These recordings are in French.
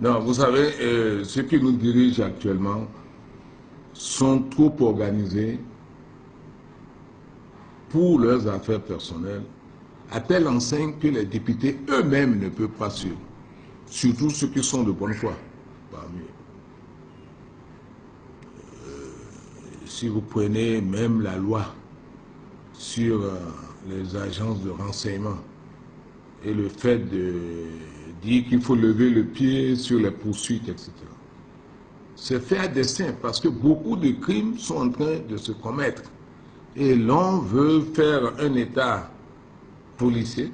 Non, vous savez, ceux qui nous dirigent actuellement sont trop organisés pour leurs affaires personnelles, à telle enseigne que les députés eux-mêmes ne peuvent pas suivre, surtout ceux qui sont de bonne foi parmi eux. Si vous prenez même la loi sur les agences de renseignement et le fait de dire qu'il faut lever le pied sur les poursuites, etc. C'est fait à dessein parce que beaucoup de crimes sont en train de se commettre. Et l'on veut faire un État policier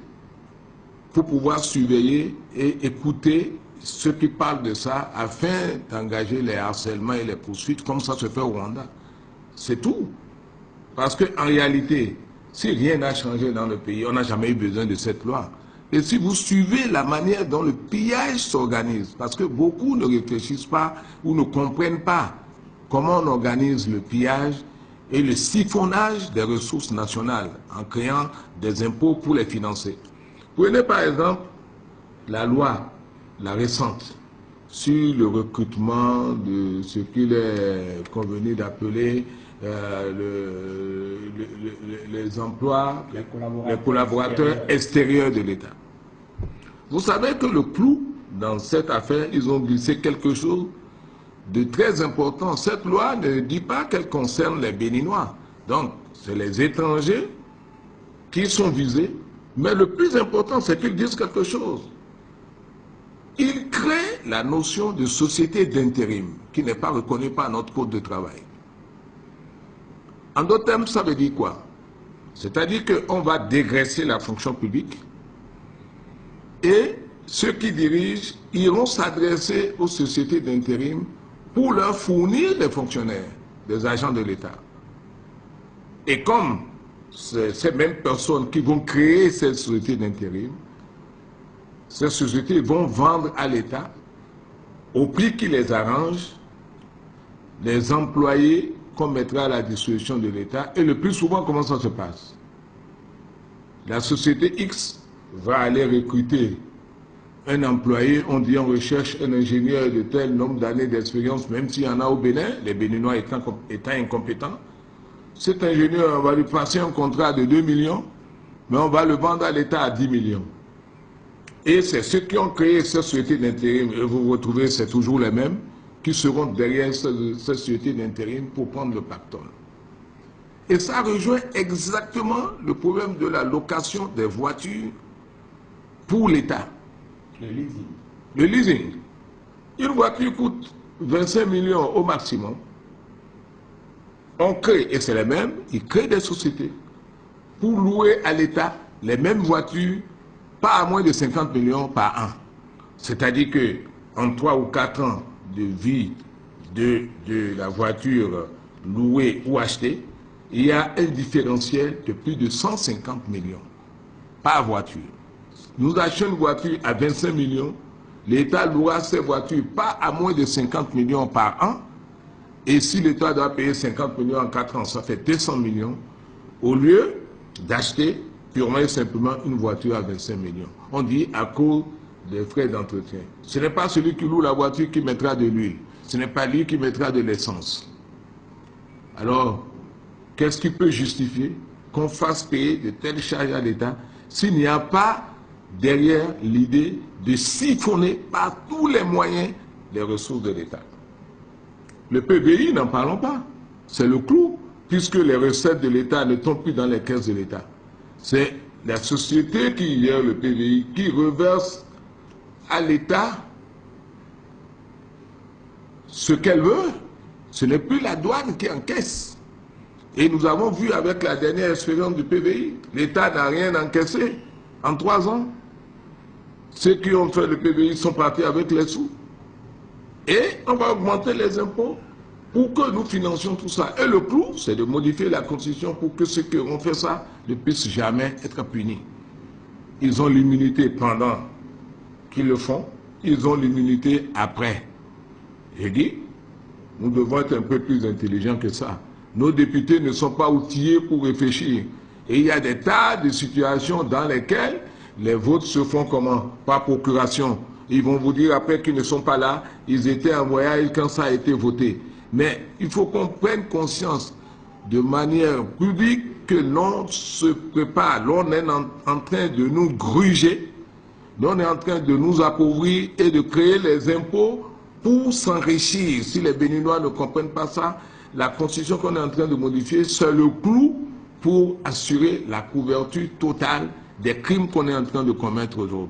pour pouvoir surveiller et écouter ceux qui parlent de ça afin d'engager les harcèlements et les poursuites comme ça se fait au Rwanda. C'est tout. Parce qu'en réalité, si rien n'a changé dans le pays, on n'a jamais eu besoin de cette loi. Et si vous suivez la manière dont le pillage s'organise, parce que beaucoup ne réfléchissent pas ou ne comprennent pas comment on organise le pillage et le siphonnage des ressources nationales en créant des impôts pour les financer. Prenez par exemple la loi, la récente, sur le recrutement de ce qu'il est convenu d'appeler les emplois, les collaborateurs extérieurs de l'État. Vous savez que le clou dans cette affaire, ils ont glissé quelque chose de très important. Cette loi ne dit pas qu'elle concerne les Béninois. Donc, c'est les étrangers qui sont visés. Mais le plus important, c'est qu'ils disent quelque chose. Ils créent la notion de société d'intérim, qui n'est pas reconnue par notre code de travail. En d'autres termes, ça veut dire quoi? C'est-à-dire qu'on va dégraisser la fonction publique et ceux qui dirigent iront s'adresser aux sociétés d'intérim pour leur fournir des fonctionnaires, des agents de l'État. Et comme ces mêmes personnes qui vont créer ces sociétés d'intérim, ces sociétés vont vendre à l'État, au prix qui les arrange, les employés qu'on mettra à la disposition de l'État. Et le plus souvent, comment ça se passe? La société X va aller recruter un employé, on dit on recherche un ingénieur de tel nombre d'années d'expérience, même s'il y en a au Bénin, les Béninois étant incompétents. Cet ingénieur, on va lui passer un contrat de 2 millions, mais on va le vendre à l'État à 10 millions. Et c'est ceux qui ont créé cette société d'intérim, et vous retrouvez, c'est toujours les mêmes, qui seront derrière cette société d'intérim pour prendre le pactole. Et ça rejoint exactement le problème de la location des voitures pour l'État. Le leasing. Le leasing. Une voiture coûte 25 millions au maximum. On crée, et c'est les mêmes, ils créent des sociétés pour louer à l'État les mêmes voitures, pas à moins de 50 millions par an. C'est-à-dire qu'en 3 ou 4 ans de vie de la voiture louée ou achetée, il y a un différentiel de plus de 150 millions par voiture. Nous achetons une voiture à 25 millions, l'État louera ces voitures pas à moins de 50 millions par an, et si l'État doit payer 50 millions en 4 ans, ça fait 200 millions, au lieu d'acheter purement et simplement une voiture à 25 millions. On dit à cause des frais d'entretien. Ce n'est pas celui qui loue la voiture qui mettra de l'huile, ce n'est pas lui qui mettra de l'essence. Alors, qu'est-ce qui peut justifier qu'on fasse payer de telles charges à l'État s'il n'y a pas derrière l'idée de siphonner par tous les moyens les ressources de l'État? Le PBI, n'en parlons pas. C'est le clou, puisque les recettes de l'État ne tombent plus dans les caisses de l'État. C'est la société qui gère le PBI, qui reverse à l'État ce qu'elle veut. Ce n'est plus la douane qui encaisse. Et nous avons vu avec la dernière expérience du PBI, l'État n'a rien encaissé en 3 ans. Ceux qui ont fait le PBI sont partis avec les sous. Et on va augmenter les impôts pour que nous financions tout ça. Et le clou, c'est de modifier la Constitution pour que ceux qui ont fait ça ne puissent jamais être punis. Ils ont l'immunité pendant qu'ils le font, ils ont l'immunité après. J'ai dit, nous devons être un peu plus intelligents que ça. Nos députés ne sont pas outillés pour réfléchir. Et il y a des tas de situations dans lesquelles les votes se font comment? Par procuration. Ils vont vous dire après qu'ils ne sont pas là, ils étaient en voyage quand ça a été voté. Mais il faut qu'on prenne conscience de manière publique que l'on se prépare, l'on est en train de nous gruger, l'on est en train de nous appauvrir et de créer les impôts pour s'enrichir. Si les Béninois ne comprennent pas ça, la constitution qu'on est en train de modifier, c'est le clou pour assurer la couverture totale des crimes qu'on est en train de commettre aujourd'hui.